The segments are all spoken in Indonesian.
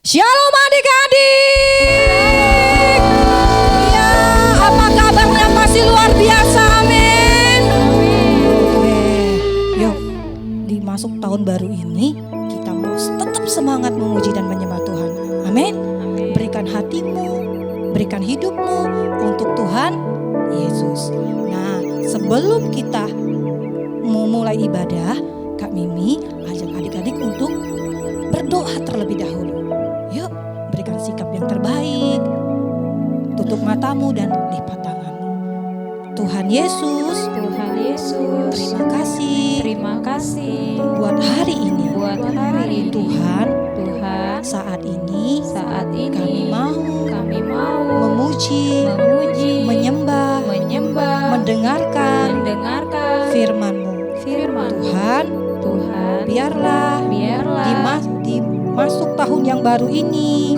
Shalom adik-adik. Ya, apa kabarnya pasti luar biasa, amin. Yuk, di masuk tahun baru ini kita mau tetap semangat memuji dan menyembah Tuhan. Amin. Berikan hatimu, berikan hidupmu untuk Tuhan Yesus. Nah, sebelum kita memulai ibadah, Kak Mimi ajak adik-adik untuk berdoa terlebih dahulu. Yuk, berikan sikap yang terbaik. Tutup matamu dan lipat tanganmu. Tuhan Yesus, terima kasih buat hari ini. Tuhan, saat ini kami mau memuji, menyembah, mendengarkan firman-Mu. Tuhan, biarlah di masuk tahun yang baru ini,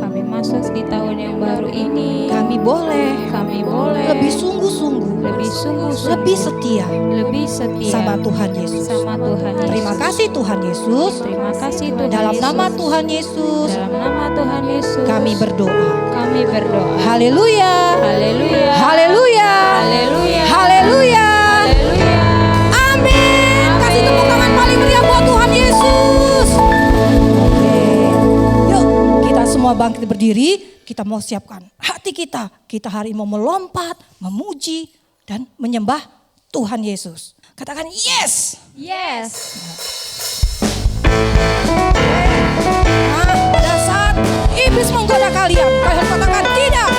kami boleh lebih sungguh-sungguh, lebih setia sama Tuhan Yesus. Terima kasih Tuhan Yesus. Dalam nama Tuhan Yesus, kami berdoa. Haleluya. Amin. Kasih tepuk tangan paling meriah buat Tuhan Yesus. Yuk, kita semua bangkit berdiri. Kita mau siapkan hati kita. Kita hari ini mau melompat, memuji dan menyembah Tuhan Yesus. Katakan yes. Nah, pada saat iblis menggoda kalian, kalian katakan tidak.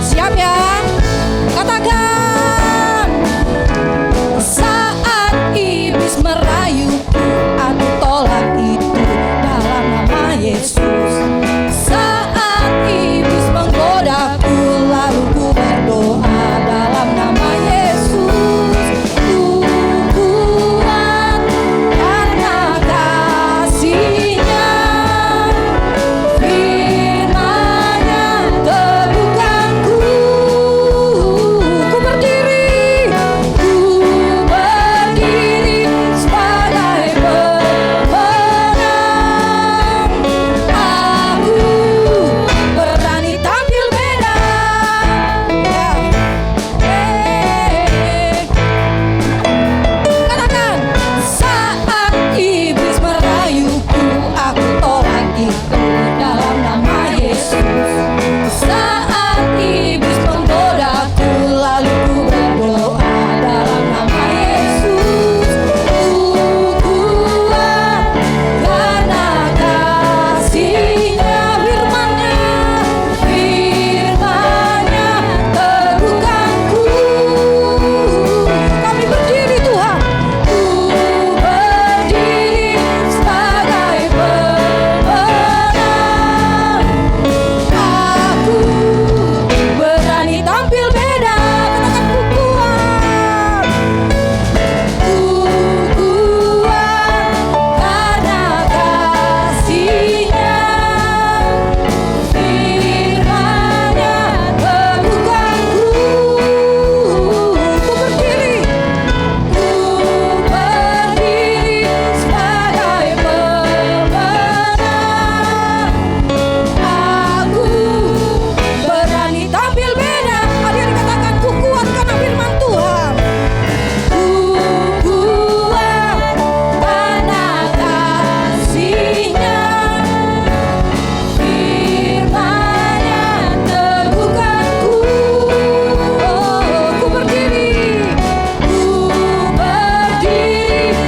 Siap ya? Katakan. Saat iblis merayuku, aku tolak itu dalam nama Yesus. Saat iblis menggodaku, lalu ku berdoa dalam nama Yesus. Ku kuat karena kasih-Nya, firman-Nya teguhkanku. Ku berdiri sebagai pemenang. Aku berani tampil beda. Katakan, saat iblis merayuku, aku tolak itu dalam nama Yesus. Saat iblis menggodaku, lalu ku berdoa dalam nama Yesus. Ku kuat karena kasih-Nya, firman-Nya teguhkanku. Kami berdiri Tuhan. Ku berdiri sebagai pemenang. Aku berani tampil beda. Katakan ku kuat. Ku kuat karena kasih-Nya, firman-Nya teguhkanku. Ku berdiri sebagai pemenang. Aku berani tampil beda. Adik katakan, ku kuat karena firman Tuhan. Ku kuat karena kasih-Nya, firman-Nya teguhkanku. Ku berdiri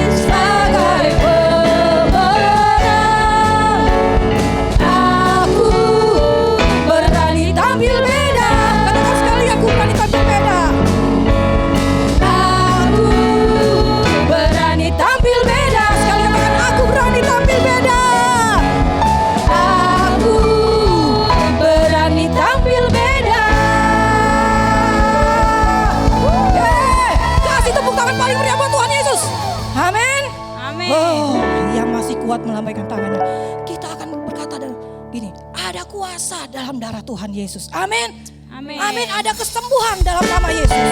sebagai pemenang. Aku berani tampil beda. Katakan sekali, aku berani tampil beda. Aku berani tampil beda. Sekali katakan, aku berani tampil beda. Aku berani tampil beda. Kasih tepuk tangan paling meriah buat Tuhan Yesus. Amin. Oh, yang masih kuat melambaikan tangannya. Kita akan berkata dan gini, ada kuasa dalam darah Tuhan Yesus. Amin. Amin. Ada kesembuhan dalam nama Yesus.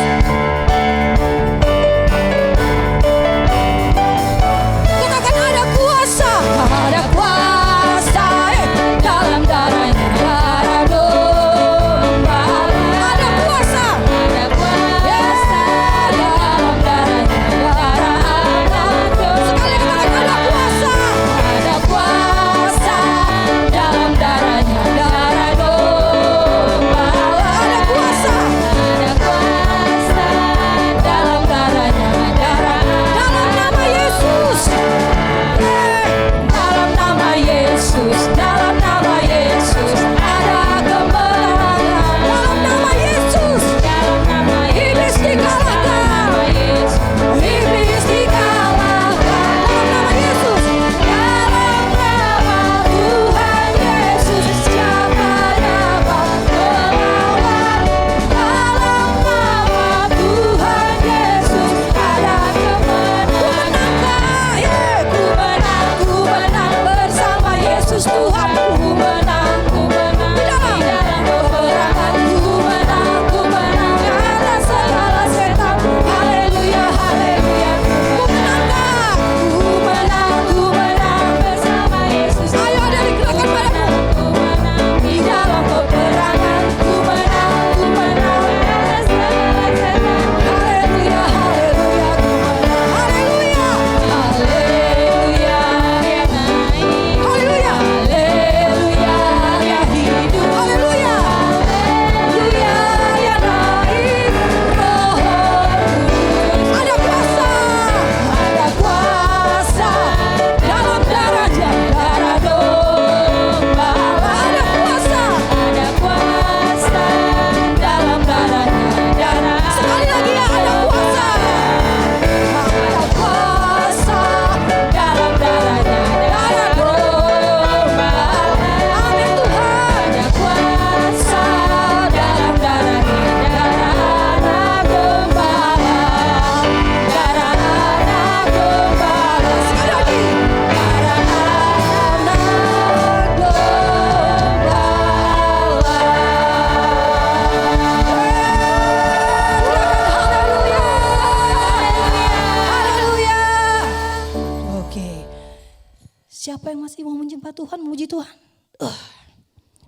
Siapa yang masih mau menyembah Tuhan, memuji Tuhan?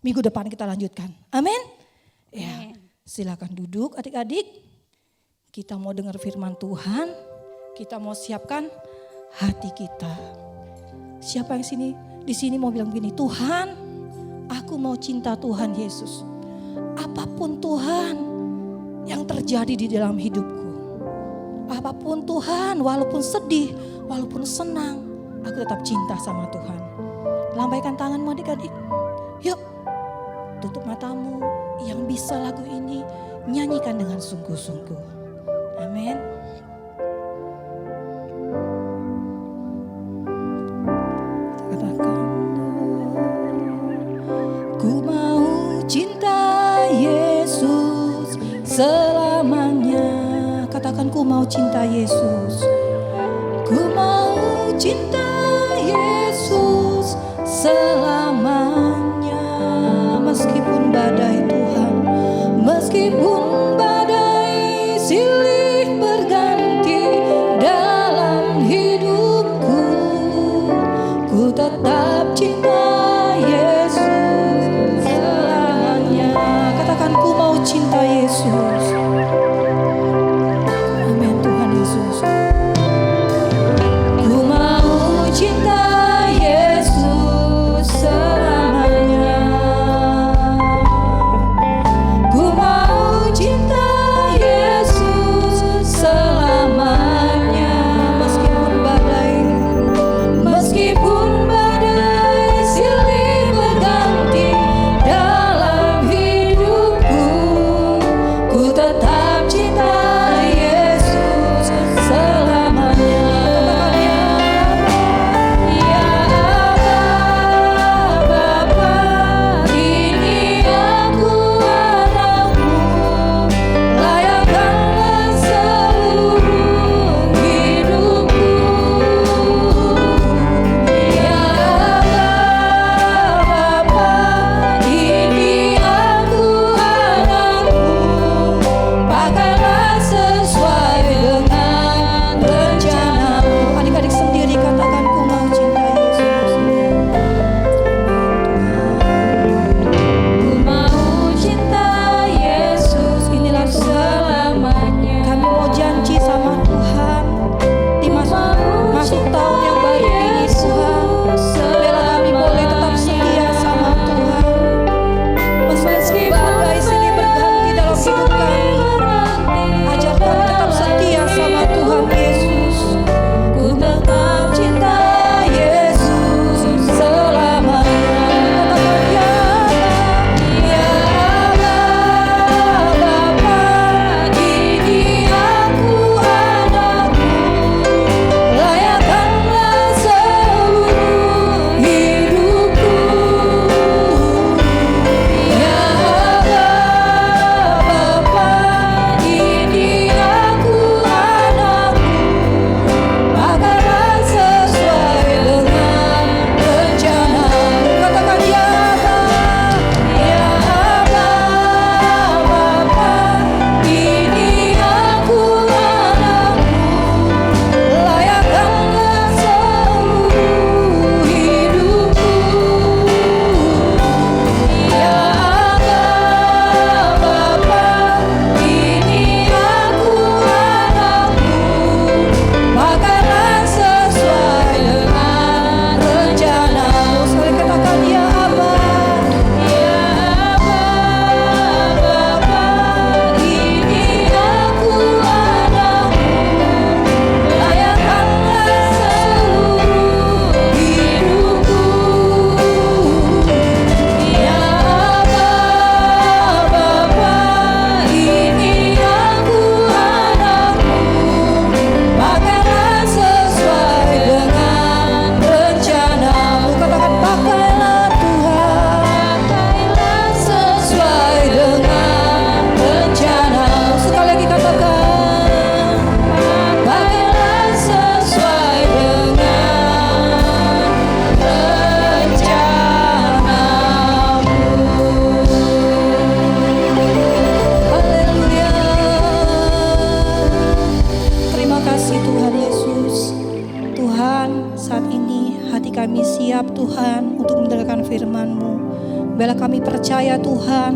Minggu depan kita lanjutkan. Amin. Ya, silakan duduk adik-adik. Kita mau dengar firman Tuhan. Kita mau siapkan hati kita. Siapa yang di sini mau bilang begini, Tuhan, aku mau cinta Tuhan Yesus. Apapun Tuhan yang terjadi di dalam hidupku. Apapun Tuhan, walaupun sedih, walaupun senang, aku tetap cinta sama Tuhan. Lambaikan tanganmu adik-adik. Yuk, tutup matamu. Yang bisa lagu ini nyanyikan dengan sungguh-sungguh. Amin. Katakan, ku mau cinta Yesus selamanya. Katakan, ku mau cinta Yesus. Ku mau cinta Yesus selamanya. Meskipun badai Tuhan, meskipun badai silih berganti dalam hidupku, ku tetap cinta Yesus selamanya. Katakan, ku mau cinta Yesus. Amin Tuhan Yesus. Ku mau hati kami siap Tuhan untuk mendengarkan firman-Mu. Biarlah kami percaya Tuhan,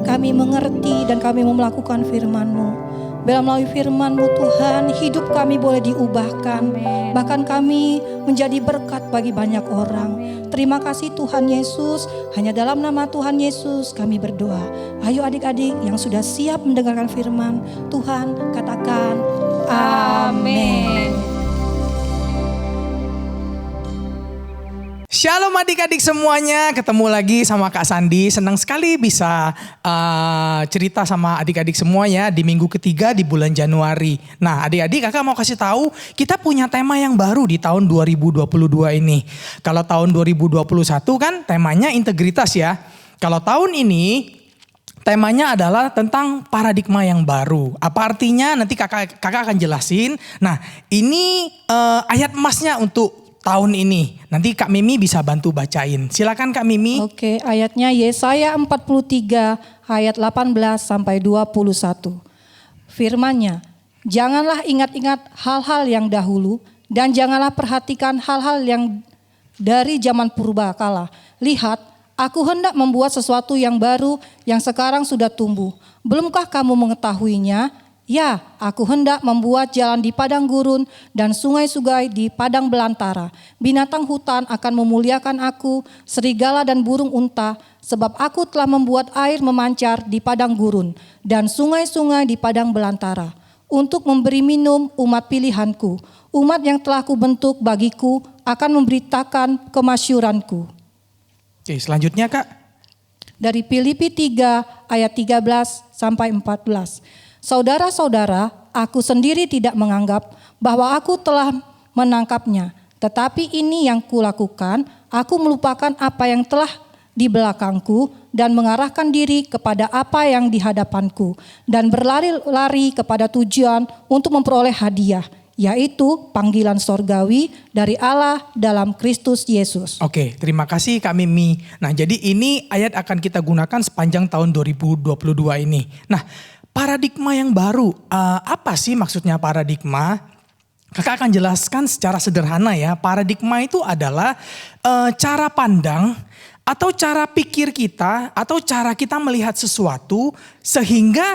kami mengerti dan kami mau melakukan firman-Mu. Biarlah melalui firman-Mu Tuhan, hidup kami boleh diubahkan. Bahkan kami menjadi berkat bagi banyak orang. Terima kasih Tuhan Yesus, hanya dalam nama Tuhan Yesus kami berdoa. Ayo adik-adik yang sudah siap mendengarkan firman Tuhan, katakan amin. Shalom adik-adik semuanya, ketemu lagi sama Kak Sandi. Senang sekali bisa cerita sama adik-adik semuanya di minggu ketiga di bulan Januari. Nah adik-adik, kakak mau kasih tahu kita punya tema yang baru di tahun 2022 ini. Kalau tahun 2021 kan temanya integritas ya. Kalau tahun ini temanya adalah tentang paradigma yang baru. Apa artinya? Nanti kakak akan jelasin. Nah ini ayat emasnya untuk tahun ini. Nanti Kak Mimi bisa bantu bacain. Silakan Kak Mimi. Oke, ayatnya Yesaya 43 ayat 18 sampai 21. Firman-Nya, janganlah ingat-ingat hal-hal yang dahulu dan janganlah perhatikan hal-hal yang dari zaman purba kala. Lihat, aku hendak membuat sesuatu yang baru yang sekarang sudah tumbuh. Belumkah kamu mengetahuinya? Ya, aku hendak membuat jalan di padang gurun dan sungai-sungai di padang belantara. Binatang hutan akan memuliakan aku, serigala dan burung unta, sebab aku telah membuat air memancar di padang gurun dan sungai-sungai di padang belantara, untuk memberi minum umat pilihanku. Umat yang telah kubentuk bagiku akan memberitakan kemasyuranku. Oke, selanjutnya Kak. Dari Filipi 3 ayat 13 sampai 14. Saudara-saudara, aku sendiri tidak menganggap bahwa aku telah menangkapnya. Tetapi ini yang kulakukan, aku melupakan apa yang telah di belakangku dan mengarahkan diri kepada apa yang di hadapanku. Dan berlari-lari kepada tujuan untuk memperoleh hadiah, yaitu panggilan sorgawi dari Allah dalam Kristus Yesus. Oke, terima kasih Kak Mimi. Nah jadi ini ayat akan kita gunakan sepanjang tahun 2022 ini. Nah, paradigma yang baru, apa sih maksudnya paradigma? Kakak akan jelaskan secara sederhana ya. Paradigma itu adalah cara pandang atau cara pikir kita atau cara kita melihat sesuatu sehingga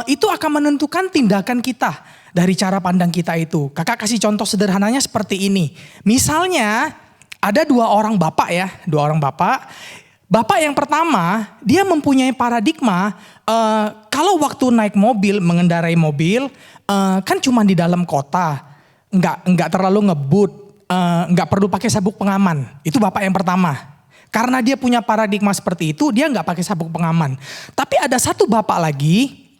itu akan menentukan tindakan kita dari cara pandang kita itu. Kakak kasih contoh sederhananya seperti ini. Misalnya ada dua orang bapak. Bapak yang pertama, dia mempunyai paradigma kalau waktu naik mobil, mengendarai mobil, kan cuma di dalam kota, nggak terlalu ngebut, nggak perlu pakai sabuk pengaman. Itu bapak yang pertama. Karena dia punya paradigma seperti itu, dia nggak pakai sabuk pengaman. Tapi ada satu bapak lagi,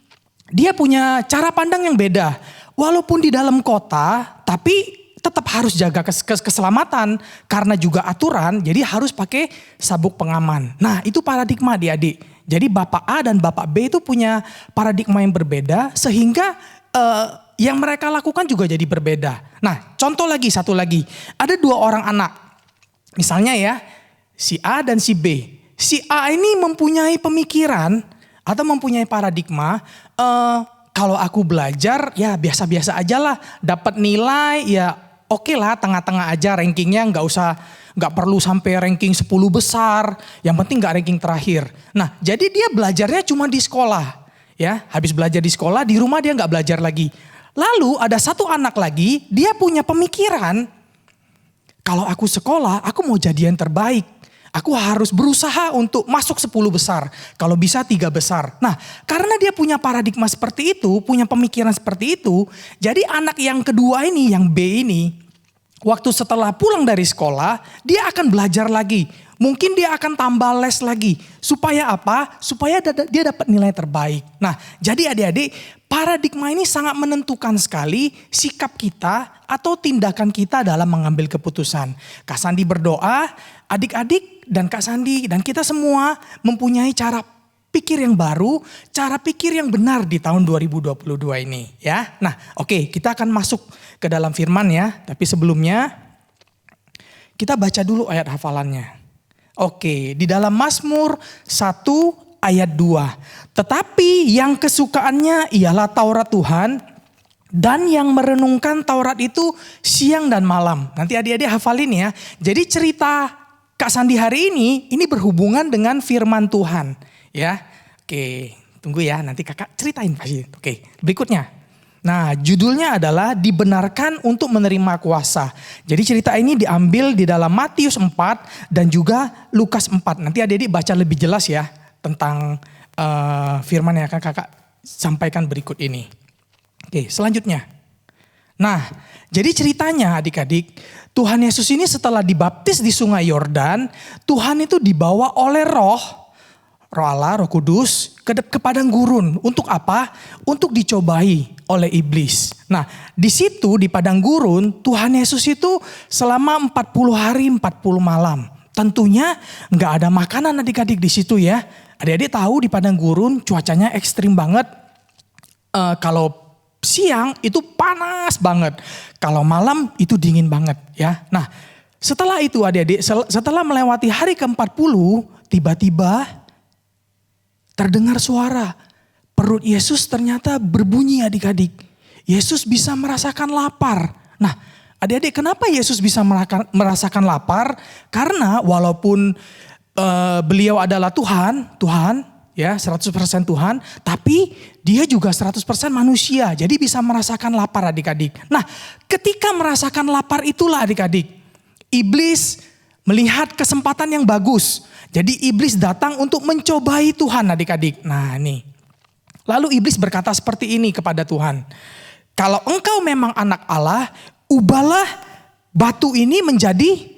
dia punya cara pandang yang beda. Walaupun di dalam kota, tapi tetap harus jaga keselamatan karena juga aturan, jadi harus pakai sabuk pengaman. Nah itu paradigma adik-adik. Jadi Bapak A dan Bapak B itu punya paradigma yang berbeda sehingga yang mereka lakukan juga jadi berbeda. Nah contoh lagi, satu lagi. Ada dua orang anak. Misalnya ya, si A dan si B. Si A ini mempunyai pemikiran atau mempunyai paradigma, kalau aku belajar ya biasa-biasa aja lah. Dapat nilai ya oke lah, tengah-tengah aja rankingnya, nggak perlu sampai ranking 10 besar. Yang penting nggak ranking terakhir. Nah, jadi dia belajarnya cuma di sekolah, ya. Habis belajar di sekolah, di rumah dia nggak belajar lagi. Lalu ada satu anak lagi, dia punya pemikiran, kalau aku sekolah, aku mau jadi yang terbaik. Aku harus berusaha untuk masuk 10 besar. Kalau bisa 3 besar. Nah, karena dia punya paradigma seperti itu, punya pemikiran seperti itu. Jadi anak yang kedua ini, yang B ini, waktu setelah pulang dari sekolah, dia akan belajar lagi. Mungkin dia akan tambah les lagi. Supaya apa? Supaya dia dapat nilai terbaik. Nah, jadi adik-adik, paradigma ini sangat menentukan sekali sikap kita atau tindakan kita dalam mengambil keputusan. Kak Sandi berdoa, adik-adik dan Kak Sandi dan kita semua mempunyai cara pikir yang baru, cara pikir yang benar di tahun 2022 ini ya. Nah oke, kita akan masuk ke dalam firman ya. Tapi sebelumnya kita baca dulu ayat hafalannya. Oke, di dalam Mazmur 1 ayat 2. Tetapi yang kesukaannya ialah Taurat Tuhan, Dan yang merenungkan Taurat itu siang dan malam. Nanti adik-adik hafalin ya. Jadi cerita Kak Sandi hari ini berhubungan dengan firman Tuhan. Ya, oke, tunggu ya, nanti kakak ceritain pasti. Oke, berikutnya. Nah, judulnya adalah dibenarkan untuk menerima kuasa. Jadi cerita ini diambil di dalam Matius 4 dan juga Lukas 4. Nanti adik-adik baca lebih jelas ya tentang firman yang akan kakak sampaikan berikut ini. Oke, selanjutnya. Nah, jadi ceritanya adik-adik, Tuhan Yesus ini setelah dibaptis di Sungai Yordan, Tuhan itu dibawa oleh Roh Allah, Roh Kudus ke padang gurun. Untuk apa? Untuk dicobai oleh iblis. Nah, di situ di padang gurun, Tuhan Yesus itu selama 40 hari 40 malam. Tentunya nggak ada makanan adik-adik di situ ya. Adik-adik tahu di padang gurun cuacanya ekstrim banget. Kalau siang itu panas banget. Kalau malam itu dingin banget ya. Nah, setelah itu adik-adik, setelah melewati hari ke-40, tiba-tiba terdengar suara. Perut Yesus ternyata berbunyi adik-adik. Yesus bisa merasakan lapar. Nah, adik-adik, kenapa Yesus bisa merasakan lapar? Karena walaupun beliau adalah Tuhan ya 100% Tuhan, tapi dia juga 100% manusia. Jadi bisa merasakan lapar adik-adik. Nah, ketika merasakan lapar itulah adik-adik, iblis melihat kesempatan yang bagus. Jadi iblis datang untuk mencobai Tuhan adik-adik. Nah nih, lalu iblis berkata seperti ini kepada Tuhan. Kalau engkau memang anak Allah, ubahlah batu ini menjadi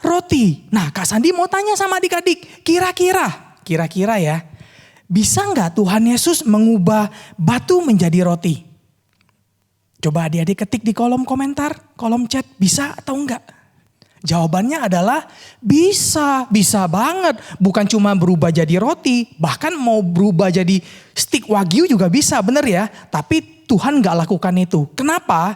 roti. Nah, Kak Sandi mau tanya sama adik-adik, kira-kira ya, bisa nggak Tuhan Yesus mengubah batu menjadi roti? Coba adik-adik ketik di kolom komentar, kolom chat, bisa atau enggak? Jawabannya adalah bisa banget. Bukan cuma berubah jadi roti, bahkan mau berubah jadi steak wagyu juga bisa, bener ya. Tapi Tuhan gak lakukan itu. Kenapa?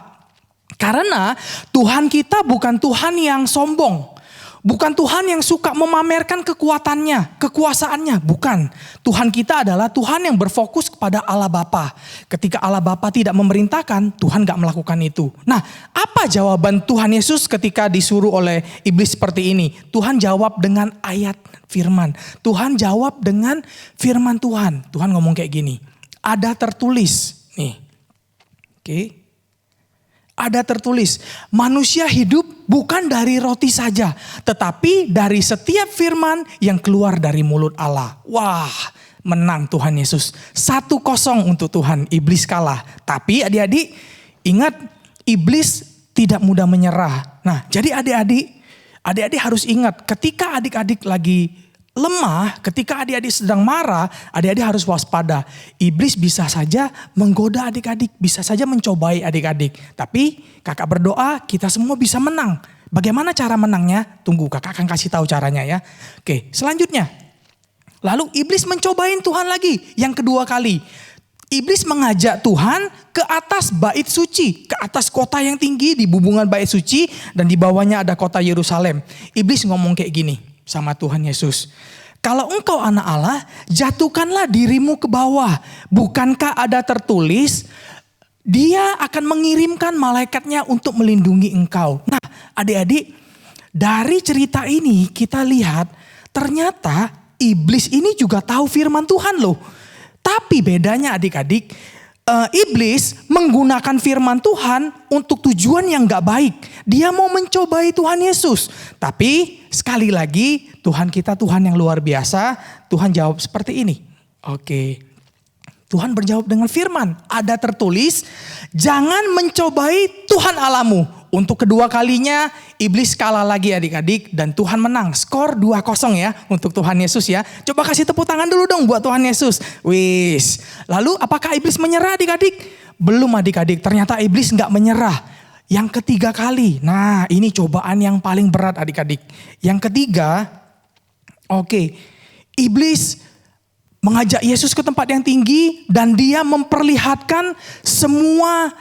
Karena Tuhan kita bukan Tuhan yang sombong. Bukan Tuhan yang suka memamerkan kekuatannya, kekuasaannya. Bukan. Tuhan kita adalah Tuhan yang berfokus kepada Allah Bapa. Ketika Allah Bapa tidak memerintahkan, Tuhan gak melakukan itu. Nah, apa jawaban Tuhan Yesus ketika disuruh oleh iblis seperti ini? Tuhan jawab dengan ayat firman. Tuhan jawab dengan firman Tuhan. Tuhan ngomong kayak gini. Ada tertulis. Nih. Oke. Ada tertulis, manusia hidup bukan dari roti saja, tetapi dari setiap firman yang keluar dari mulut Allah. Wah, menang Tuhan Yesus. 1-0 untuk Tuhan, iblis kalah. Tapi adik-adik, ingat iblis tidak mudah menyerah. Nah, jadi adik-adik harus ingat ketika adik-adik lagi lemah, ketika adik-adik sedang marah, adik-adik harus waspada. Iblis bisa saja menggoda adik-adik, bisa saja mencobai adik-adik. Tapi kakak berdoa kita semua bisa menang. Bagaimana cara menangnya? Tunggu, kakak akan kasih tahu caranya ya. Oke, selanjutnya. Lalu iblis mencobain Tuhan lagi yang kedua kali. Iblis mengajak Tuhan ke atas bait suci, ke atas kota yang tinggi di bubungan bait suci dan di bawahnya ada kota Yerusalem. Iblis ngomong kayak gini sama Tuhan Yesus. Kalau engkau anak Allah, jatuhkanlah dirimu ke bawah. Bukankah ada tertulis, dia akan mengirimkan malaikatnya untuk melindungi engkau. Nah, adik-adik, dari cerita ini kita lihat ternyata iblis ini juga tahu firman Tuhan loh. Tapi bedanya adik-adik, iblis menggunakan firman Tuhan untuk tujuan yang gak baik. Dia mau mencobai Tuhan Yesus. Tapi sekali lagi Tuhan kita Tuhan yang luar biasa. Tuhan jawab seperti ini. Oke. Tuhan berjawab dengan firman. Ada tertulis, jangan mencobai Tuhan Allahmu. Untuk kedua kalinya iblis kalah lagi adik-adik dan Tuhan menang. Skor 2-0 ya untuk Tuhan Yesus ya. Coba kasih tepuk tangan dulu dong buat Tuhan Yesus. Wis. Lalu apakah iblis menyerah adik-adik? Belum adik-adik, ternyata iblis gak menyerah. Yang ketiga kali, nah ini cobaan yang paling berat adik-adik. Yang ketiga, iblis mengajak Yesus ke tempat yang tinggi dan dia memperlihatkan semua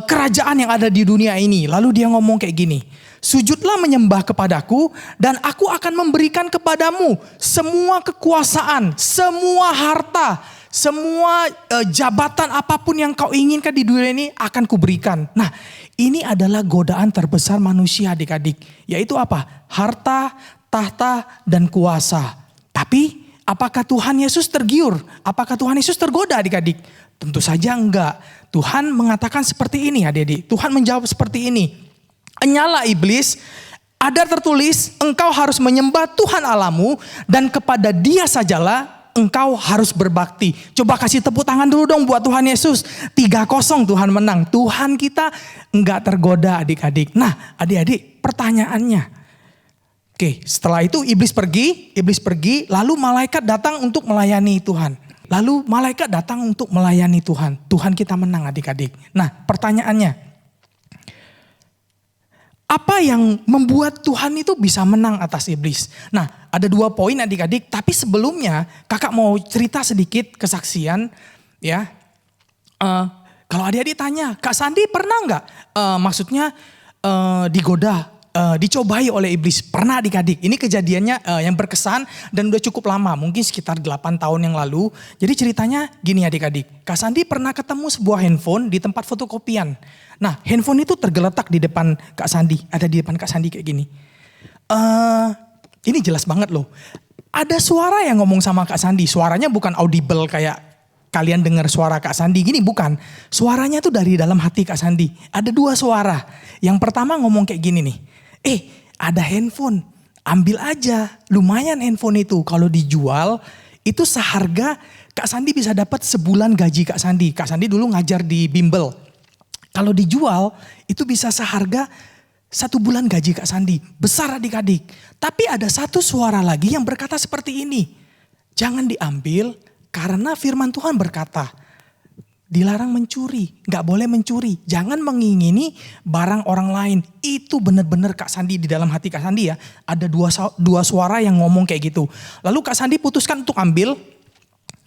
kerajaan yang ada di dunia ini. Lalu dia ngomong kayak gini, sujudlah menyembah kepadaku dan aku akan memberikan kepadamu semua kekuasaan, semua harta, semua jabatan apapun yang kau inginkan di dunia ini akan kuberikan. Nah, ini adalah godaan terbesar manusia adik-adik. Yaitu apa? Harta, tahta, dan kuasa. Tapi apakah Tuhan Yesus tergiur? Apakah Tuhan Yesus tergoda adik-adik? Tentu saja enggak. Tuhan mengatakan seperti ini adik-adik. Tuhan menjawab seperti ini. Enyala iblis, ada tertulis engkau harus menyembah Tuhan Allahmu dan kepada Dia sajalah engkau harus berbakti. Coba kasih tepuk tangan dulu dong buat Tuhan Yesus. 3-0 Tuhan menang. Tuhan kita enggak tergoda adik-adik. Nah adik-adik pertanyaannya. Oke, setelah itu iblis pergi, lalu malaikat datang untuk melayani Tuhan. Lalu malaikat datang untuk melayani Tuhan. Tuhan kita menang adik-adik. Nah pertanyaannya. Apa yang membuat Tuhan itu bisa menang atas iblis? Nah, ada 2 poin adik-adik, tapi sebelumnya kakak mau cerita sedikit kesaksian ya. Kalau adik-adik tanya, Kak Sandi pernah nggak digoda, dicobai oleh iblis? Pernah adik-adik. Ini kejadiannya yang berkesan dan udah cukup lama, mungkin sekitar 8 tahun yang lalu. Jadi ceritanya gini adik-adik, Kak Sandi pernah ketemu sebuah handphone di tempat fotokopian. Nah handphone itu tergeletak di depan Kak Sandi, ada di depan Kak Sandi kayak gini. Ini jelas banget loh. Ada suara yang ngomong sama Kak Sandi, suaranya bukan audible kayak kalian dengar suara Kak Sandi gini, bukan. Suaranya tuh dari dalam hati Kak Sandi. Ada 2 suara. Yang pertama ngomong kayak gini nih. Ada handphone, ambil aja. Lumayan handphone itu kalau dijual itu seharga Kak Sandi bisa dapat sebulan gaji Kak Sandi. Kak Sandi dulu ngajar di bimbel. Kalau dijual itu bisa seharga 1 bulan gaji Kak Sandi. Besar adik-adik. Tapi ada 1 suara lagi yang berkata seperti ini. Jangan diambil karena firman Tuhan berkata. Dilarang mencuri, gak boleh mencuri. Jangan mengingini barang orang lain. Itu benar-benar Kak Sandi di dalam hati Kak Sandi ya. Ada 2 suara yang ngomong kayak gitu. Lalu Kak Sandi putuskan untuk ambil.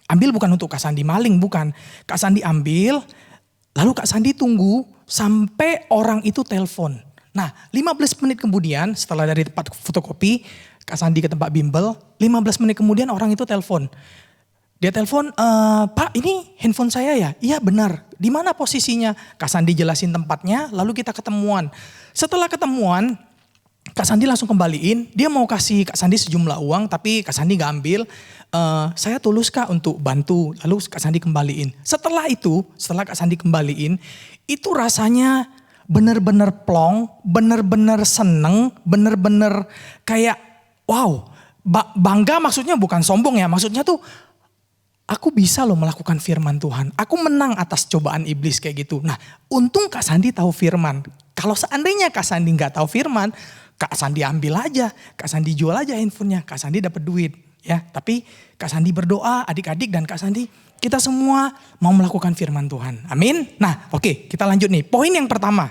Ambil bukan untuk Kak Sandi maling, bukan. Kak Sandi ambil. Lalu Kak Sandi tunggu sampai orang itu telepon. Nah 15 menit kemudian setelah dari tempat fotokopi, Kak Sandi ke tempat bimbel, 15 menit kemudian orang itu telepon. Dia telepon, Pak ini handphone saya ya? Iya benar, di mana posisinya? Kak Sandi jelasin tempatnya, lalu kita ketemuan. Setelah ketemuan, Kak Sandi langsung kembaliin, dia mau kasih Kak Sandi sejumlah uang tapi Kak Sandi gak ambil. Saya tulus Kak untuk bantu, lalu Kak Sandi kembaliin. Setelah Kak Sandi kembaliin, itu rasanya bener-bener plong, bener-bener seneng, bener-bener kayak wow. Bangga maksudnya bukan sombong ya, maksudnya tuh aku bisa loh melakukan firman Tuhan. Aku menang atas cobaan iblis kayak gitu. Nah untung Kak Sandi tahu firman. Kalau seandainya Kak Sandi gak tahu firman, Kak Sandi ambil aja, Kak Sandi jual aja handphonenya, Kak Sandi dapat duit. Ya, tapi Kak Sandi berdoa, adik-adik dan Kak Sandi, kita semua mau melakukan firman Tuhan. Amin. Nah, oke, kita lanjut nih. Poin yang pertama,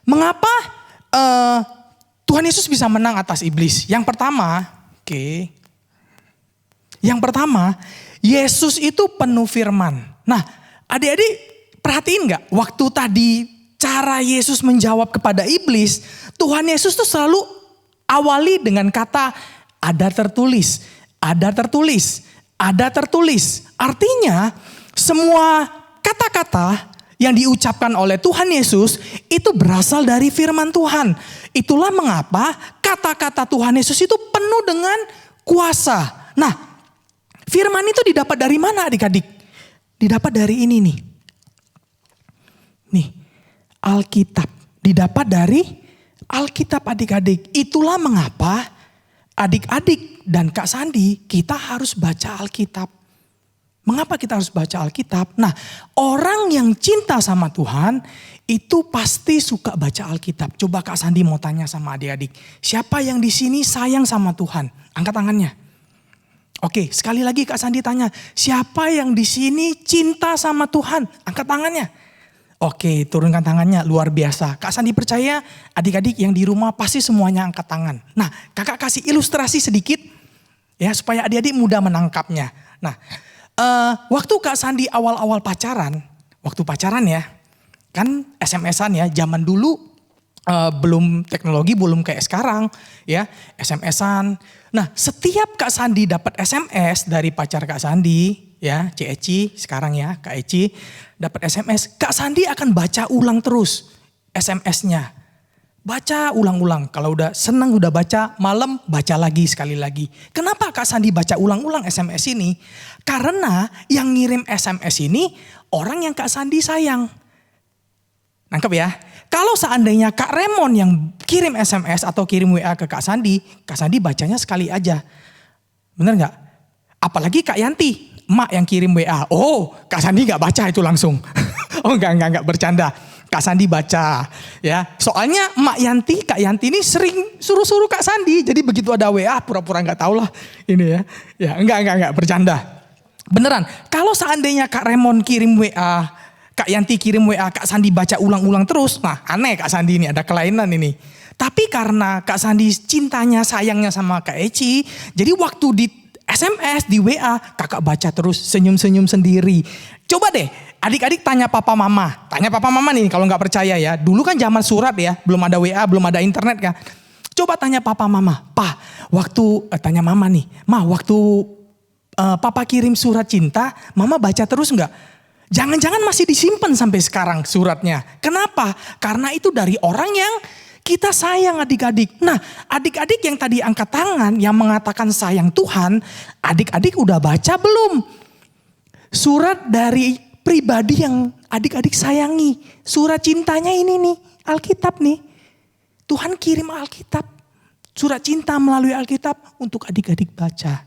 mengapa Tuhan Yesus bisa menang atas iblis? Yang pertama, Yesus itu penuh firman. Nah, adik-adik perhatiin nggak? Waktu tadi cara Yesus menjawab kepada iblis, Tuhan Yesus tuh selalu awali dengan kata ada tertulis, ada tertulis, ada tertulis. Artinya semua kata-kata yang diucapkan oleh Tuhan Yesus itu berasal dari firman Tuhan. Itulah mengapa kata-kata Tuhan Yesus itu penuh dengan kuasa. Nah, firman itu didapat dari mana adik-adik? Didapat dari ini nih. Nih, Alkitab. Didapat dari Alkitab adik-adik. Itulah mengapa adik-adik dan Kak Sandi kita harus baca Alkitab. Mengapa kita harus baca Alkitab? Nah, orang yang cinta sama Tuhan itu pasti suka baca Alkitab. Coba Kak Sandi mau tanya sama adik-adik. Siapa yang di sini sayang sama Tuhan? Angkat tangannya. Oke, sekali lagi Kak Sandi tanya. Siapa yang di sini cinta sama Tuhan? Angkat tangannya. Oke, turunkan tangannya, luar biasa. Kak Sandi percaya adik-adik yang di rumah pasti semuanya angkat tangan. Nah, kakak kasih ilustrasi sedikit ya supaya adik-adik mudah menangkapnya. Nah, waktu Kak Sandi awal-awal pacaran, waktu pacaran ya, kan SMS-an ya, zaman dulu belum teknologi, belum kayak sekarang ya, SMS-an. Nah, setiap Kak Sandi dapat SMS dari pacar Kak Sandi ya, Ci Eci sekarang ya, Kak Eci dapat SMS, Kak Sandi akan baca ulang terus SMS-nya. Baca ulang-ulang, kalau udah senang udah baca, malam baca lagi sekali lagi. Kenapa Kak Sandi baca ulang-ulang SMS ini? Karena yang ngirim SMS ini orang yang Kak Sandi sayang. Nangkep ya? Kalau seandainya Kak Remon yang kirim SMS atau kirim WA ke Kak Sandi bacanya sekali aja. Bener gak? Apalagi Kak Yanti, emak yang kirim WA. Oh, Kak Sandi gak baca itu langsung. Oh enggak, bercanda. Kak Sandi baca ya. Soalnya emak Yanti, Kak Yanti ini sering suruh-suruh Kak Sandi. Jadi begitu ada WA pura-pura gak tahu lah ini ya. Ya enggak, bercanda. Beneran, kalau seandainya Kak Remon kirim WA, Kak Yanti kirim WA, Kak Sandi baca ulang-ulang terus. Nah aneh Kak Sandi ini, ada kelainan ini. Tapi karena Kak Sandi cintanya, sayangnya sama Kak Eci. Jadi waktu di SMS, di WA, kakak baca terus, senyum-senyum sendiri. Coba deh, adik-adik tanya papa mama. Tanya papa mama nih kalau gak percaya ya. Dulu kan zaman surat ya, belum ada WA, belum ada internet kan. Coba tanya papa mama. Tanya mama nih. Waktu papa kirim surat cinta, mama baca terus gak? Jangan-jangan masih disimpan sampai sekarang suratnya. Kenapa? Karena itu dari orang yang kita sayang adik-adik. Nah, adik-adik yang tadi angkat tangan yang mengatakan sayang Tuhan, adik-adik udah baca belum? Surat dari pribadi yang adik-adik sayangi. Surat cintanya ini nih, Alkitab nih. Tuhan kirim Alkitab. Surat cinta melalui Alkitab untuk adik-adik baca.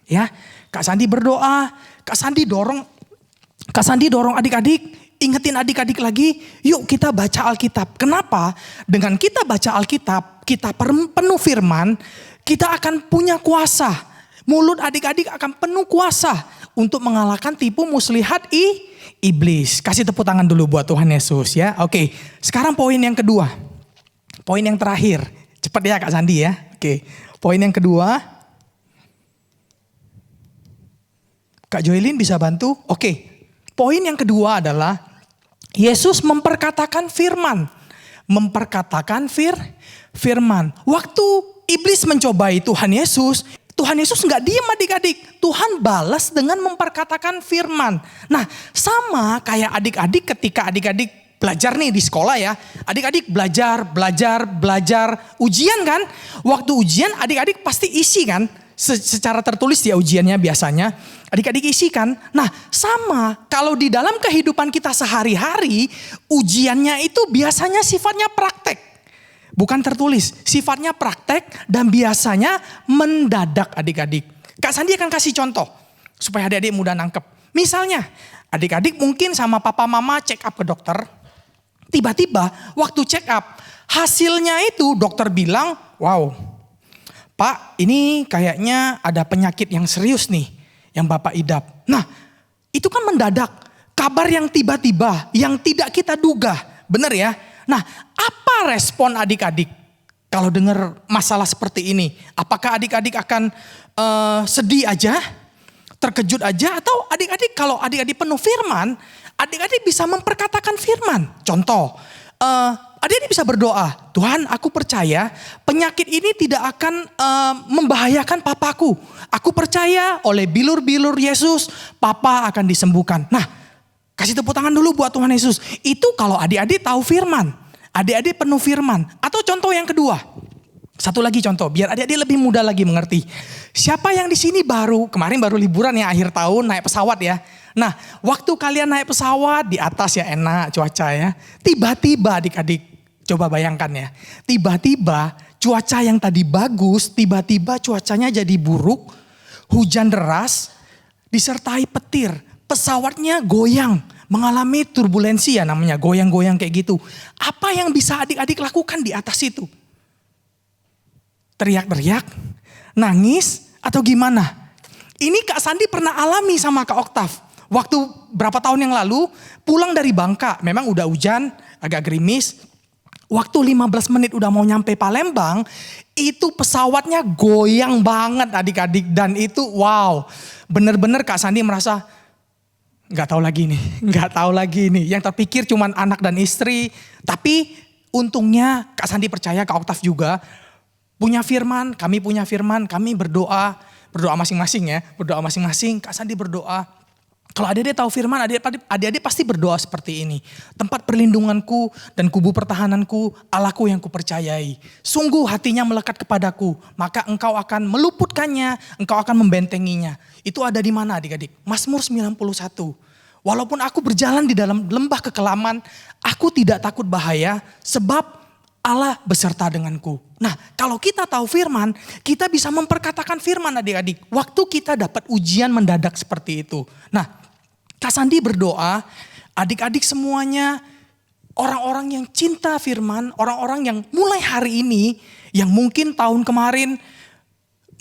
Ya, Kak Sandi berdoa, Kak Sandi dorong adik-adik, ingetin adik-adik lagi, yuk kita baca Alkitab. Kenapa? Dengan kita baca Alkitab, kita penuh firman, kita akan punya kuasa. Mulut adik-adik akan penuh kuasa untuk mengalahkan tipu muslihat iblis. Kasih tepuk tangan dulu buat Tuhan Yesus ya. Oke, sekarang poin yang kedua. Poin yang terakhir. Cepat ya Kak Sandi ya. Oke, poin yang kedua. Kak Joelin bisa bantu? Oke. Poin yang kedua adalah Yesus memperkatakan firman. Firman. Waktu iblis mencobai Tuhan Yesus nggak diam adik-adik. Tuhan balas dengan memperkatakan firman. Nah, sama kayak adik-adik ketika adik-adik belajar nih di sekolah ya. Adik-adik belajar, ujian kan. Waktu ujian adik-adik pasti isi kan. Secara tertulis ya ujiannya biasanya adik-adik isikan. Nah sama kalau di dalam kehidupan kita sehari-hari ujiannya itu biasanya sifatnya praktek. Bukan tertulis, sifatnya praktek dan biasanya mendadak adik-adik. Kak Sandi akan kasih contoh supaya adik-adik mudah nangkep. Misalnya adik-adik mungkin sama papa mama check up ke dokter. Tiba-tiba waktu check up hasilnya itu dokter bilang, wow Pak, ini kayaknya ada penyakit yang serius nih yang Bapak idap. Nah, itu kan mendadak. Kabar yang tiba-tiba, yang tidak kita duga. Benar ya? Nah, apa respon adik-adik kalau dengar masalah seperti ini? Apakah adik-adik akan sedih aja? Terkejut aja? Atau adik-adik kalau adik-adik penuh firman, adik-adik bisa memperkatakan firman. Contoh, adik-adik bisa berdoa, Tuhan aku percaya penyakit ini tidak akan membahayakan papaku. Aku percaya oleh bilur-bilur Yesus, papa akan disembuhkan. Nah, kasih tepuk tangan dulu buat Tuhan Yesus. Itu kalau adik-adik tahu firman, adik-adik penuh firman. Atau contoh yang kedua, satu lagi contoh, biar adik-adik lebih mudah lagi mengerti. Siapa yang di sini kemarin baru liburan ya akhir tahun naik pesawat ya. Nah, waktu kalian naik pesawat di atas ya enak cuaca ya. Tiba-tiba adik-adik coba bayangkan ya. Tiba-tiba cuaca yang tadi bagus, tiba-tiba cuacanya jadi buruk. Hujan deras disertai petir. Pesawatnya goyang, mengalami turbulensi ya namanya, goyang-goyang kayak gitu. Apa yang bisa adik-adik lakukan di atas itu? Teriak-teriak, nangis atau gimana? Ini Kak Sandi pernah alami sama Kak Oktav. Waktu berapa tahun yang lalu pulang dari Bangka, memang udah hujan, agak gerimis. Waktu 15 menit udah mau nyampe Palembang, itu pesawatnya goyang banget adik-adik. Dan itu wow, bener-bener Kak Sandi merasa nggak tahu lagi nih. Yang terpikir cuman anak dan istri, tapi untungnya Kak Sandi percaya, Kak Oktav juga punya firman, kami berdoa masing-masing ya, berdoa masing-masing. Kak Sandi berdoa. Kalau adik-adik tahu firman, adik-adik pasti berdoa seperti ini. Tempat perlindunganku dan kubu pertahananku, Allahku yang kupercayai. Sungguh hatinya melekat kepadaku, maka engkau akan meluputkannya, engkau akan membentenginya. Itu ada di mana adik-adik? Mazmur 91. Walaupun aku berjalan di dalam lembah kekelaman, aku tidak takut bahaya, sebab Allah beserta denganku. Nah, kalau kita tahu firman, kita bisa memperkatakan firman adik-adik. Waktu kita dapat ujian mendadak seperti itu. Nah, Kak Sandi berdoa, adik-adik semuanya, orang-orang yang cinta firman, orang-orang yang mulai hari ini, yang mungkin tahun kemarin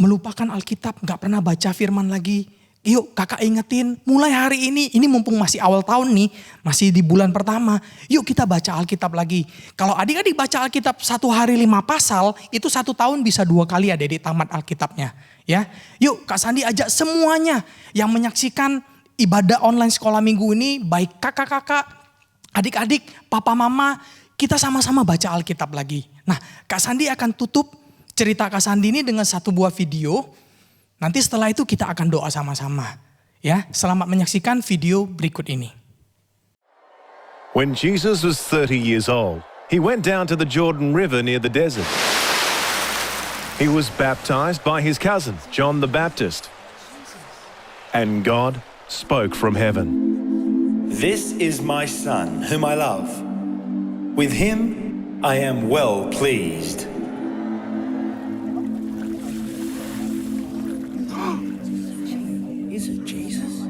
melupakan Alkitab, gak pernah baca firman lagi. Yuk kakak ingetin, mulai hari ini mumpung masih awal tahun nih, masih di bulan pertama, yuk kita baca Alkitab lagi. Kalau adik-adik baca Alkitab 1 hari 5 pasal, itu 1 tahun bisa 2 kali adik-adik tamat Alkitabnya. Ya, yuk Kak Sandi ajak semuanya yang menyaksikan ibadah online sekolah minggu ini, baik kakak-kakak, adik-adik, papa mama, kita sama-sama baca Alkitab lagi. Nah, Kak Sandi akan tutup cerita Kak Sandi ini dengan 1 buah video. Nanti setelah itu kita akan doa sama-sama. Ya, selamat menyaksikan video berikut ini. When Jesus was 30 years old, he went down to the Jordan River near the desert. He was baptized by his cousin, John the Baptist. And God spoke from heaven. This is my son, whom I love. With him I am well pleased. Is it Jesus?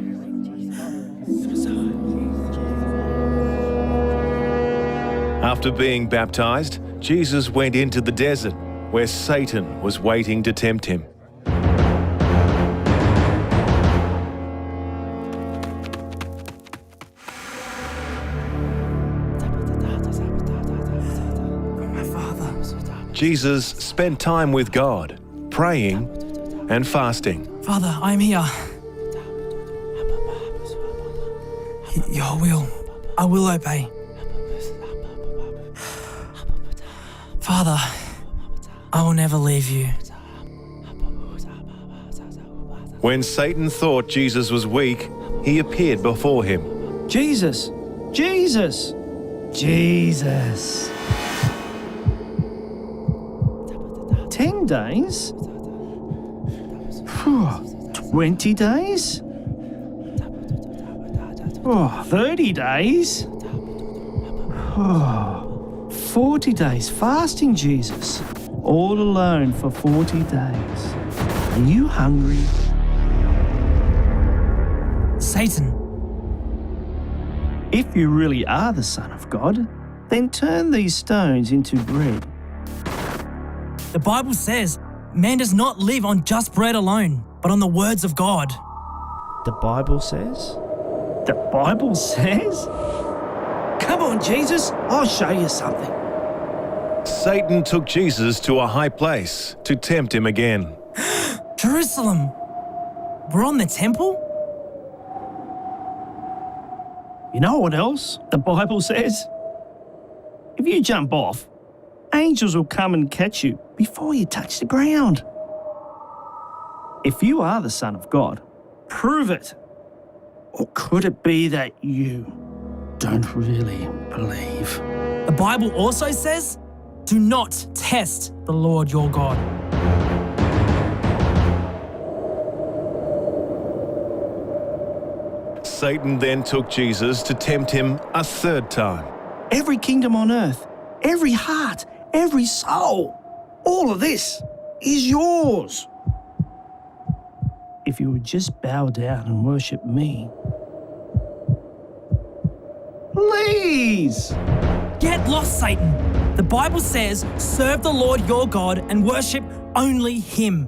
After being baptized, Jesus went into the desert, where Satan was waiting to tempt him. Jesus spent time with God, praying and fasting. Father, I am here. Your will, I will obey. Father, I will never leave you. When Satan thought Jesus was weak, he appeared before him. Jesus! Jesus! Jesus! 10 days? 20 days? 30 days? 40 days fasting, Jesus. All alone for 40 days. Are you hungry? Satan, If you really are the Son of God, then turn these stones into bread. the Bible says man does not live on just bread alone, but on the words of God. The Bible says? The Bible says? Come on, Jesus, I'll show you something. Satan took Jesus to a high place to tempt him again. Jerusalem, we're on the temple? You know what else the Bible says? If you jump off, angels will come and catch you before you touch the ground. If you are the Son of God, prove it. Or could it be that you don't really believe? The Bible also says, do not test the Lord your God. Satan then took Jesus to tempt him a 3rd time. Every kingdom on earth, every heart, every soul, all of this is yours. If you would just bow down and worship me. Please! Get lost, Satan. The Bible says, serve the Lord your God and worship only Him.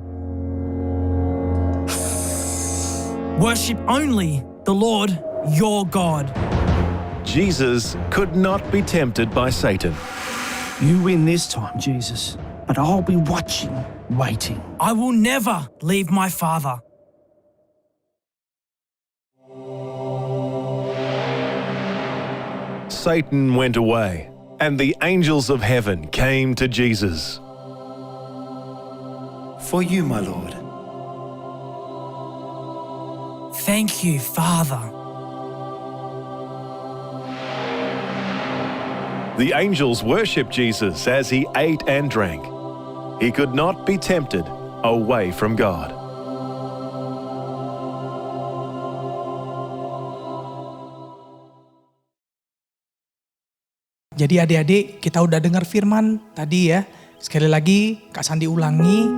Worship only the Lord your God. Jesus could not be tempted by Satan. You win this time, Jesus, but I'll be watching, waiting. I will never leave my Father. Satan went away, and the angels of heaven came to Jesus. For you, my Lord. Thank you, Father. The angels worshipped Jesus as he ate and drank. He could not be tempted away from God. Jadi adik-adik, kita udah dengar firman tadi ya. Sekali lagi Kak Sandi ulangi,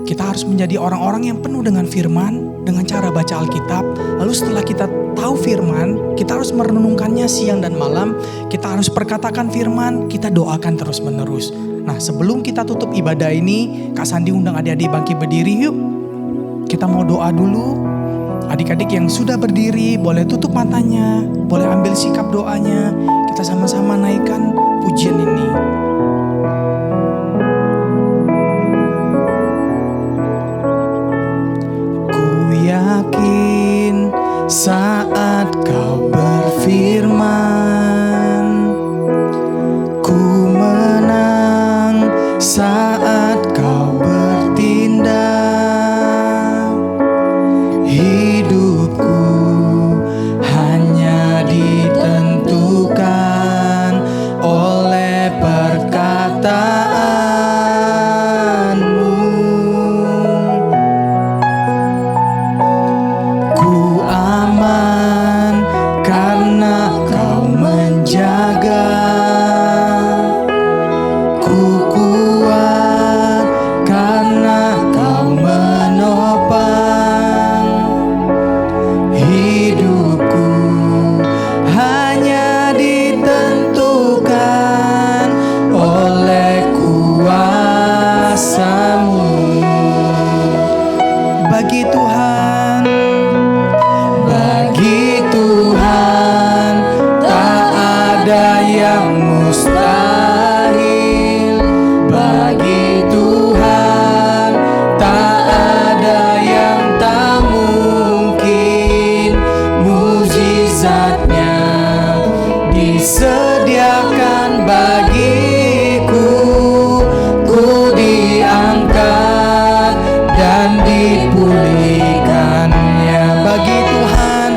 kita harus menjadi orang-orang yang penuh dengan firman, dengan cara baca Alkitab. Lalu setelah kita tahu firman, kita harus merenungkannya siang dan malam. Kita harus perkatakan firman, kita doakan terus menerus. Nah, sebelum kita tutup ibadah ini, Kak Sandi undang adik-adik bangkit berdiri yuk. Kita mau doa dulu. Adik-adik yang sudah berdiri boleh tutup matanya, boleh ambil sikap doanya. Kita sama-sama naikkan pujian ini. Ku yakin saat kau berfirman, ku menang saat kau bertindak. Hidupku hanya ditentukan oleh perkataanmu. Ku aman karena kau menjaga. Ku kuat karena kau menopang. Hidupku hanya ditentukan oleh kuasa-Mu. Bagi Tuhan, tak ada yang mustahil. Bagi Tuhan, tak ada yang tak mungkin. Mukjizatnya disediakan bagiku. Ku diangkat dan dipulihkannya. Bagi Tuhan,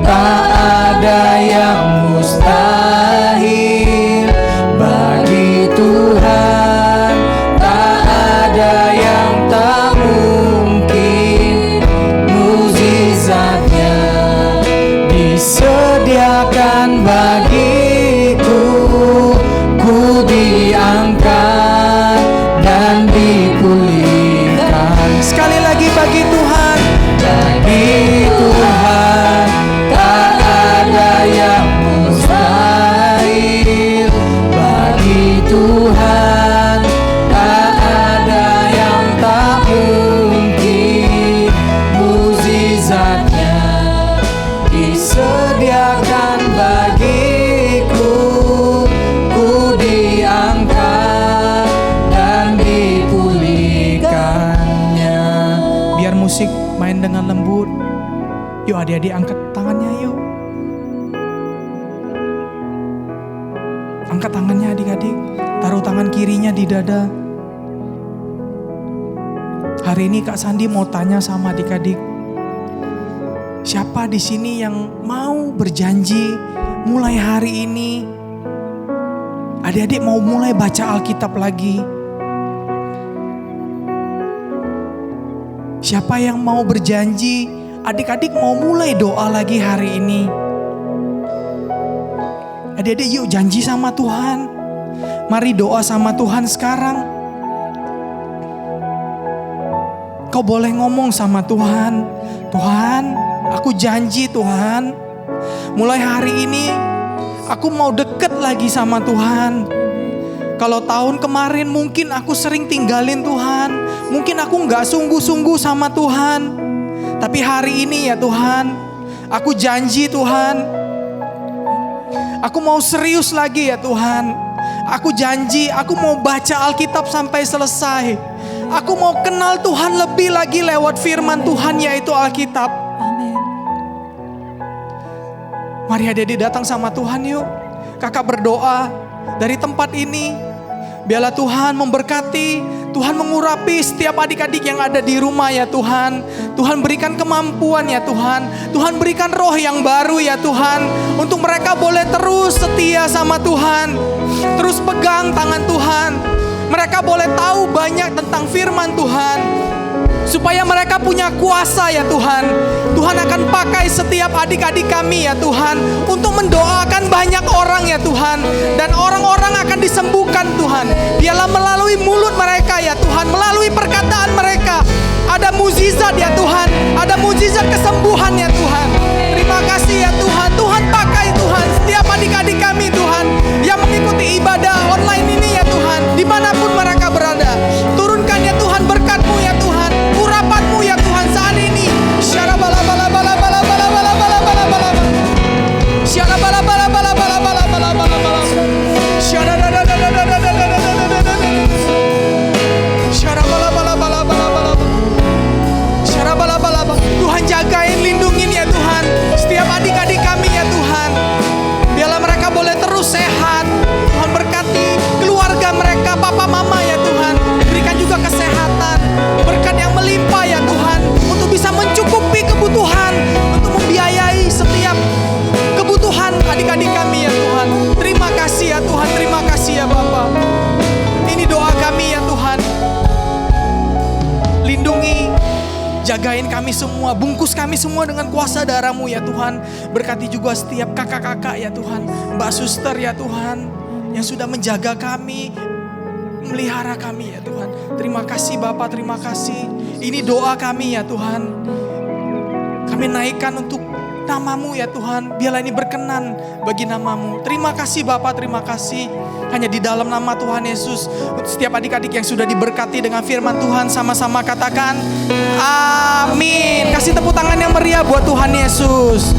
tak ada yang mustahil. Bagi Tuhan, tak ada yang tak mungkin. Mukjizatnya disediakan bagiku. Ku diangkat dan dipulihkan. Sekali lagi, bagi Tuhan, tak ada yang mustahil. Bagi Tuhan, tak ada yang tak mungkin. Mukjizatnya disediakan bagiku. Ku diangkat dan dipulihkannya. Biar musik main dengan lembut. Yuk adik-adik angkat tangannya yuk. Angkat tangannya adik-adik. Taruh tangan kirinya di dada. Hari ini Kak Sandi mau tanya sama adik-adik. Siapa di sini yang mau berjanji mulai hari ini adik-adik mau mulai baca Alkitab lagi? Siapa yang mau berjanji adik-adik mau mulai doa lagi hari ini? Adik-adik yuk janji sama Tuhan. Mari doa sama Tuhan sekarang. Kau boleh ngomong sama Tuhan. Tuhan, aku janji Tuhan, mulai hari ini aku mau deket lagi sama Tuhan. Kalau tahun kemarin mungkin aku sering tinggalin Tuhan. Mungkin aku gak sungguh-sungguh sama Tuhan. Tapi hari ini ya Tuhan, aku janji Tuhan, aku mau serius lagi ya Tuhan. Aku janji aku mau baca Alkitab sampai selesai. Aku mau kenal Tuhan lebih lagi lewat firman Tuhan yaitu Alkitab. Amin. Mari adik-adik datang sama Tuhan yuk. Kakak berdoa dari tempat ini. Biarlah Tuhan memberkati, Tuhan mengurapi setiap adik-adik yang ada di rumah ya Tuhan. Tuhan berikan kemampuan ya Tuhan. Tuhan berikan roh yang baru ya Tuhan. Untuk mereka boleh terus setia sama Tuhan. Terus pegang tangan Tuhan. Mereka boleh tahu banyak tentang firman Tuhan. Supaya mereka punya kuasa ya Tuhan. Tuhan akan pakai setiap adik-adik kami ya Tuhan. Untuk mendoakan banyak orang ya Tuhan. Dan orang-orang akan disembuhkan Tuhan. Biarlah melalui mulut mereka ya Tuhan. Melalui perkataan mereka. Ada mukjizat ya Tuhan. Ada mukjizat kesembuhan ya Tuhan. Terima kasih ya Tuhan. Tuhan pakai Tuhan setiap adik-adik kami Tuhan. Yang mengikuti ibadah online ini ya Tuhan. Dimanapun mereka berada. Turunkan ya Tuhan berkat-Mu ya Tuhan. Urapan-Mu ya Tuhan saat ini. Tuhan jagain, lindungin ya Tuhan setiap adik-adik kami ya Tuhan. Biarlah mereka boleh terus sehat. Tuhan berkati keluarga mereka, papa mama ya Tuhan. Berikan juga kesehatan, berkat yang melimpah ya Tuhan. Untuk bisa mencukupi kebutuhan, untuk membiayai setiap kebutuhan adik-adik kami ya Tuhan. Terima kasih ya Tuhan, terima kasih ya Bapa. Ini doa kami ya Tuhan. Lindungi, jagain kami semua, bungkus kami semua dengan kuasa darah-Mu ya Tuhan. Berkati juga setiap kakak-kakak ya Tuhan, mbak suster ya Tuhan, yang sudah menjaga kami, melihara kami ya Tuhan. Terima kasih Bapak, terima kasih. Ini doa kami ya Tuhan. Kami naikkan untuk nama-Mu ya Tuhan. Biarlah ini berkenan bagi nama-Mu. Terima kasih Bapak, terima kasih. Hanya di dalam nama Tuhan Yesus. Untuk setiap adik-adik yang sudah diberkati dengan firman Tuhan, sama-sama katakan amin. Kasih tepuk tangan yang meriah buat Tuhan Yesus.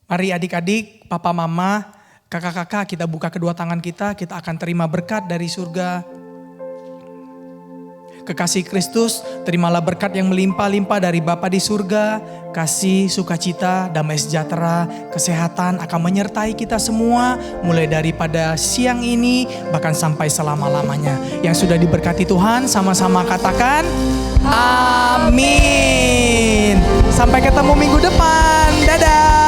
Mari adik-adik, papa mama, kakak-kakak, kita buka kedua tangan kita akan terima berkat dari surga. Kekasih Kristus, terimalah berkat yang melimpah-limpah dari Bapa di surga. Kasih, sukacita, damai sejahtera, kesehatan akan menyertai kita semua. Mulai daripada siang ini, bahkan sampai selama-lamanya. Yang sudah diberkati Tuhan, sama-sama katakan amin. Sampai ketemu minggu depan. Dadah.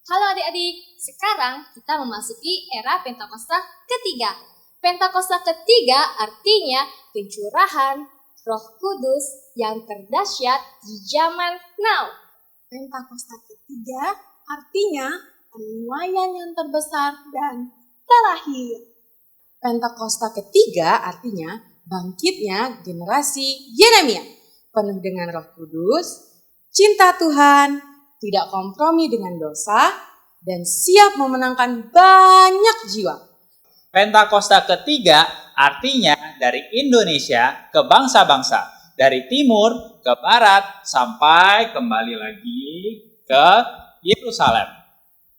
Halo adik-adik, sekarang kita memasuki era Pentakosta ketiga. Pentakosta ketiga artinya pencurahan Roh Kudus yang terdahsyat di zaman now. Pentakosta ketiga artinya penuaian yang terbesar dan terakhir. Pentakosta ketiga artinya bangkitnya generasi Yeremia, penuh dengan Roh Kudus, cinta Tuhan, tidak kompromi dengan dosa, dan siap memenangkan banyak jiwa. Pentakosta ketiga artinya dari Indonesia ke bangsa-bangsa, dari timur ke barat sampai kembali lagi ke Yerusalem.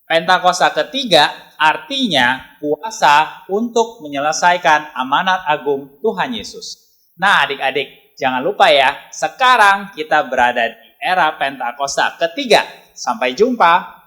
Pentakosta ketiga artinya kuasa untuk menyelesaikan amanat agung Tuhan Yesus. Nah adik-adik, jangan lupa ya, sekarang kita berada di era Pentakosta ketiga. Sampai jumpa.